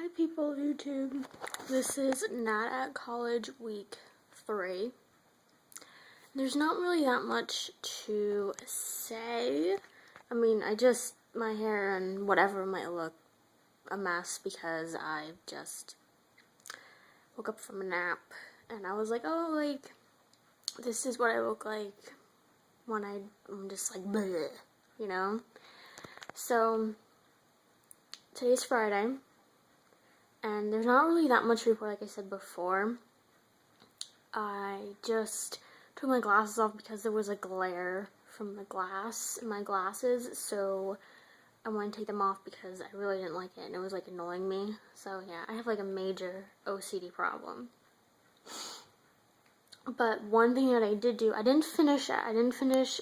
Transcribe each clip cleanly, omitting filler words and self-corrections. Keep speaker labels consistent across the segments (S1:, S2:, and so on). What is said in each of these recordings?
S1: Hi people of YouTube, this is Not at College week 3. There's not really that much to say. I mean, my hair and whatever might look a mess because I just woke up from a nap and I was like, oh, like, this is what I look like when I'm just like, bleh, you know? So, today's Friday. And there's not really that much to report, like I said before. I just took my glasses off because there was a glare from the glass in my glasses, so I wanted to take them off because I really didn't like it and it was like annoying me. So yeah, I have like a major OCD problem. But one thing that I did do, I didn't finish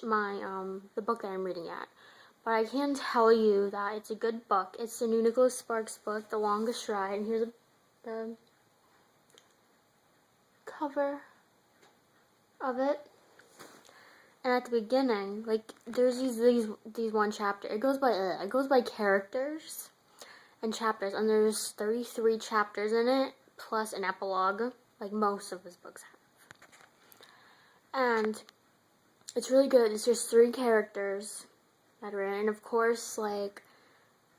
S1: my the book that I'm reading yet. But I can tell you that it's a good book. It's the new Nicholas Sparks book, The Longest Ride. And here's the cover of it. And at the beginning, like, there's these one chapter. It goes by characters and chapters, and there's 33 chapters in it plus an epilogue, like most of his books have. And it's really good. It's just 3 characters that are in it, and of course, like,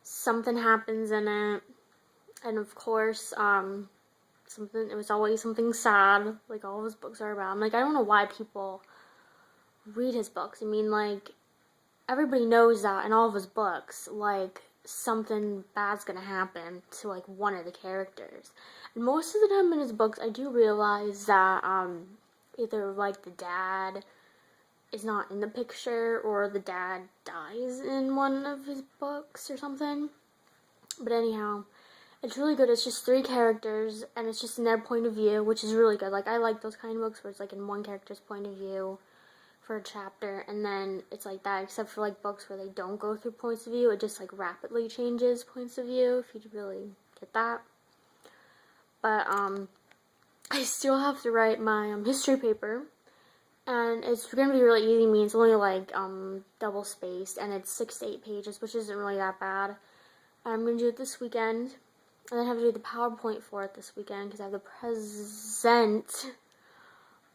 S1: something happens in it, and of course, it was always something sad, like all of his books are about. I'm like, I don't know why people read his books. I mean, like, everybody knows that in all of his books, like, something bad's gonna happen to, like, one of the characters. And most of the time in his books, I do realize that, either, like, the dad is not in the picture, or the dad dies in one of his books or something. But anyhow, it's really good. It's just 3 characters, and it's just in their point of view, which is really good. Like, I like those kind of books where it's, like, in one character's point of view for a chapter, and then it's like that, except for, like, books where they don't go through points of view. It just, like, rapidly changes points of view, if you really get that. But, I still have to write my, history paper, and it's going to be really easy. I mean, it's only, like, double spaced, and it's 6 to 8 pages, which isn't really that bad. I'm going to do it this weekend. And then I have to do the PowerPoint for it this weekend because I have the present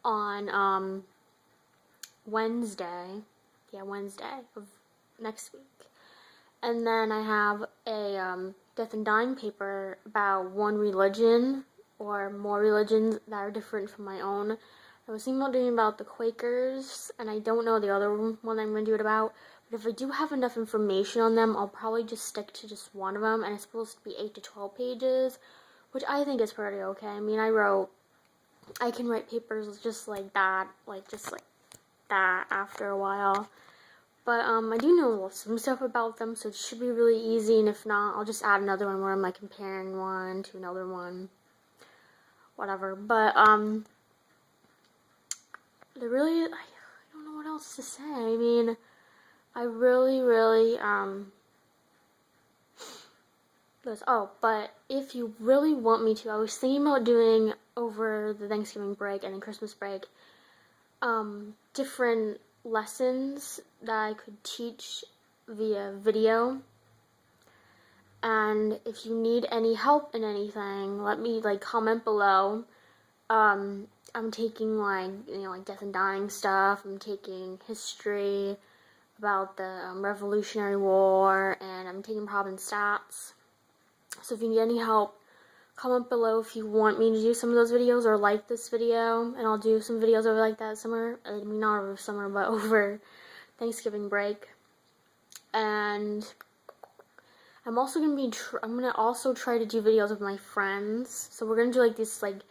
S1: on Wednesday. Yeah, Wednesday of next week. And then I have a death and dying paper about one religion or more religions that are different from my own. I was thinking about doing about the Quakers, and I don't know the other one I'm going to do it about. But if I do have enough information on them, I'll probably just stick to just one of them, and it's supposed to be 8 to 12 pages, which I think is pretty okay. I mean, I can write papers just like that after a while. But, I do know some stuff about them, so it should be really easy, and if not, I'll just add another one where I'm, like, comparing one to another one. Whatever. But, I don't know what else to say. I mean, I really, but if you really want me to, I was thinking about doing over the Thanksgiving break and then Christmas break, different lessons that I could teach via video. And if you need any help in anything, let me, like, comment below. I'm taking, like, like death and dying stuff. I'm taking history about the Revolutionary War, and I'm taking prob and stats. So if you need any help, comment below if you want me to do some of those videos or like this video, and I'll do some videos over like that summer. I mean, not over summer, but over Thanksgiving break. And I'm also gonna I'm gonna also try to do videos with my friends. So we're gonna do like this like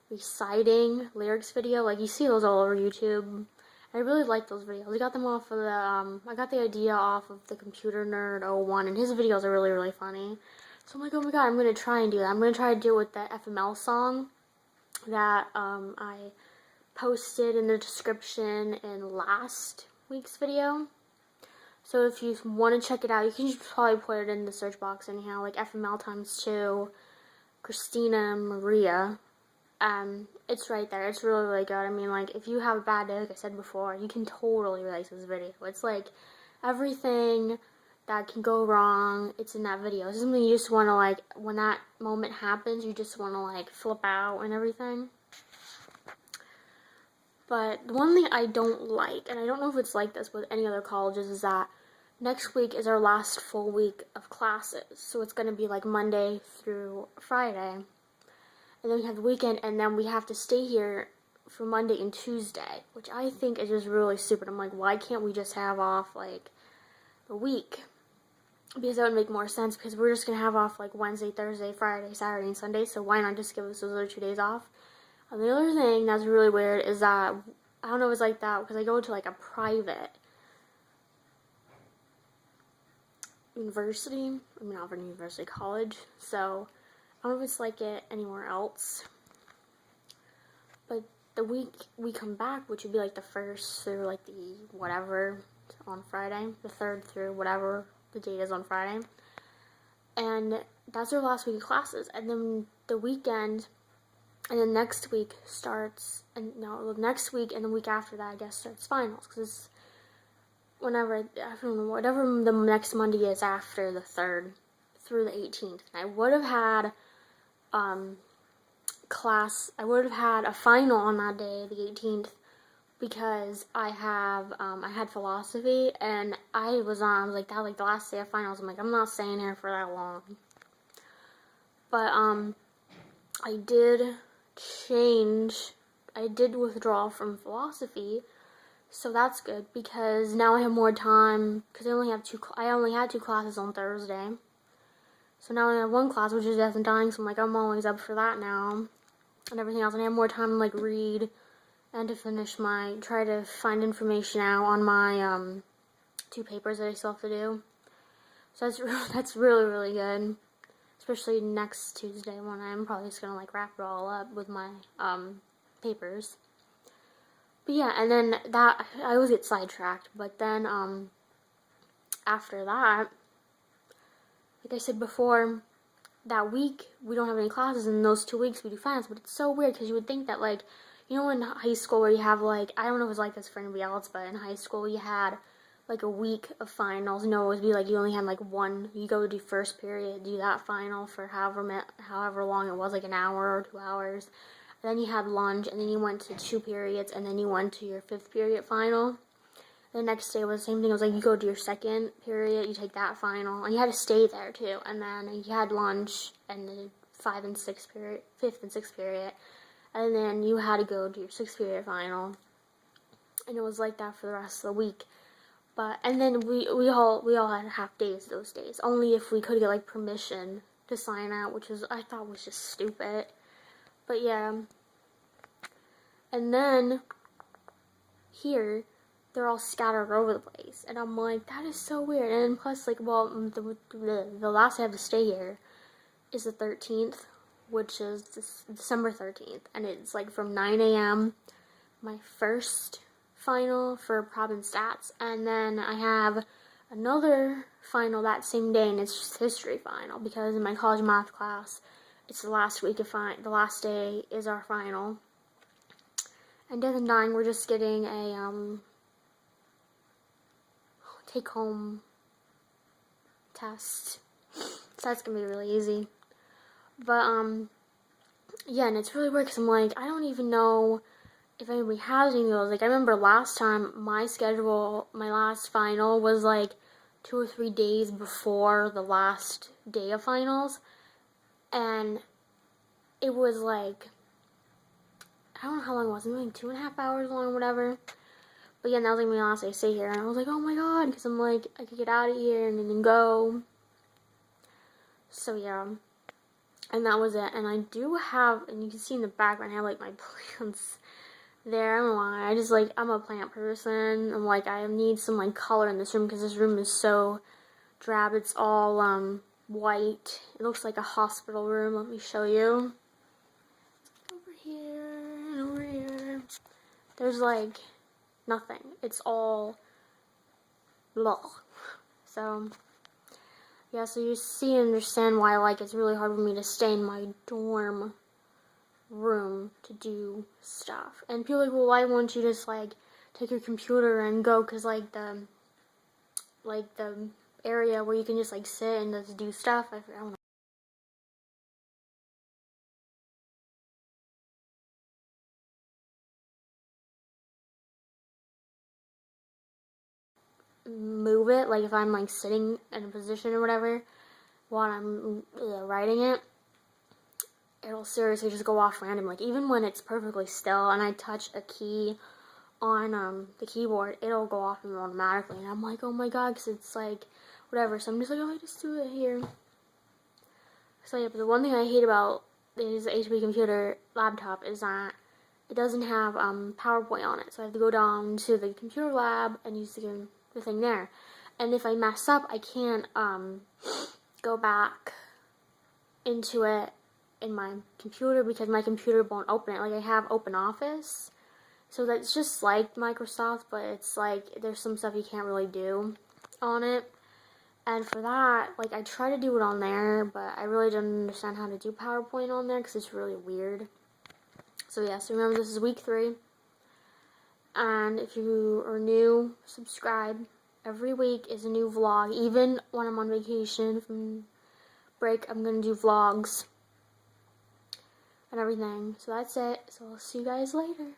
S1: reciting lyrics video. Like, you see those all over YouTube. I really like those videos. I got them off of the I got the idea off of the Computer Nerd 01, and his videos are really, really funny. So I'm like, oh my god, I'm gonna try and do that. I'm gonna try to do it with the FML song that I posted in the description in last week's video. So if you want to check it out, you can just probably put it in the search box anyhow, like FML times 2, Christina Maria. It's right there. It's really, really good. I mean, like, if you have a bad day, like I said before, you can totally relate to this video. It's like everything that can go wrong. It's in that video. It's something you just want to, like, when that moment happens, you just want to, like, flip out and everything. But the one thing I don't like, and I don't know if it's like this with any other colleges, is that next week is our last full week of classes. So it's going to be like Monday through Friday. And then we have the weekend, and then we have to stay here for Monday and Tuesday, which I think is just really stupid. I'm like, why can't we just have off, like, the week? Because that would make more sense, because we're just going to have off, like, Wednesday, Thursday, Friday, Saturday, and Sunday, so why not just give us those other 2 days off? And the other thing that's really weird is that, I don't know if it's like that, because I go to, like, a private university, I mean, Auburn University College, so I don't know if it's like it anywhere else, but the week we come back, which would be like the 1st through like the whatever on Friday, the 3rd through whatever the date is on Friday, and that's our last week of classes, and then the weekend, and then next week starts, and no, next week and the week after that, I guess, starts finals, because whenever, I don't know, whatever the next Monday is after the 3rd through the 18th, and I would have had class, I would have had a final on that day, the 18th, because I had philosophy, and I was like, that, like, the last day of finals, I'm like, I'm not staying here for that long, but, I did withdraw from philosophy, so that's good, because now I have more time, because I only had 2 classes on Thursday, so now I have 1 class, which is Death and Dying, so I'm like, I'm always up for that now, and everything else, and I have more time to, like, read, and to try to find information out on my, 2 papers that I still have to do, so that's really, really good, especially next Tuesday, when I'm probably just gonna, like, wrap it all up with my, papers. But yeah, and then that, I always get sidetracked, but then, after that, like I said before, that week, we don't have any classes, and those 2 weeks we do finals, but it's so weird, because you would think that, like, you know in high school where you have, like, I don't know if it's like this for anybody else, but in high school you had, like, a week of finals, no, it would be, like, you only had, like, one, you go to first period, do that final for however long it was, like, an hour or 2 hours, and then you had lunch, and then you went to 2 periods, and then you went to your 5th period final. The next day was the same thing. It was like you go to your 2nd period, you take that final, and you had to stay there too. And then you had lunch, and the 5th and 6th period, and then you had to go to your 6th period final. And it was like that for the rest of the week. And then we all had half days those days, only if we could get, like, permission to sign out, which I thought was just stupid. But yeah, and then here, they're all scattered over the place, and I'm like, that is so weird. And plus, like, well, the last day I have to stay here is the 13th, which is December 13th, and it's, like, from 9 a.m., my first final for Prob and Stats, and then I have another final that same day, and it's just history final, because in my college math class, it's the last week of the last day is our final. And Death and Dying, we're just getting a, take-home test. So that's gonna be really easy. But, yeah, and it's really weird, because I'm like, I don't even know if anybody has any of those. Like, I remember last time, my last final was, like, 2 or 3 days before the last day of finals. And it was, like, I don't know how long it was, maybe like 2.5 hours long or whatever. But yeah, that was like my last day to stay here, and I was like, oh my god, because I'm like, I could get out of here and then go. So yeah, and that was it. And I do have, and you can see in the background, I have, like, my plants there. I don't know why, I just, like, I'm a plant person. I'm like, I need some, like, color in this room, because this room is so drab. It's all white. It looks like a hospital room. Let me show you. Over here and over here, there's, like, nothing. It's all blah. So yeah, so you see and understand why, like, it's really hard for me to stay in my dorm room to do stuff. And people are like, well, why won't you just, like, take your computer and go? Because, like, the area where you can just like sit and just do stuff. I don't know. Move it, like if I'm like sitting in a position or whatever while I'm writing it, it'll seriously just go off random. Like even when it's perfectly still and I touch a key on the keyboard, it'll go off automatically, and I'm like, oh my god, because it's like whatever. So I'm just like, oh, I just do it here. So yeah, but the one thing I hate about this HP computer laptop is that it doesn't have PowerPoint on it, so I have to go down to the computer lab and use the thing there. And if I mess up, I can't go back into it in my computer because my computer won't open it. Like I have OpenOffice, so that's just like Microsoft, but it's like there's some stuff you can't really do on it. And for that, like I try to do it on there, but I really don't understand how to do PowerPoint on there because it's really weird. So yeah, so remember this is week 3. And if you are new, subscribe. Every week is a new vlog. Even when I'm on vacation from break, I'm going to do vlogs and everything. So that's it. So I'll see you guys later.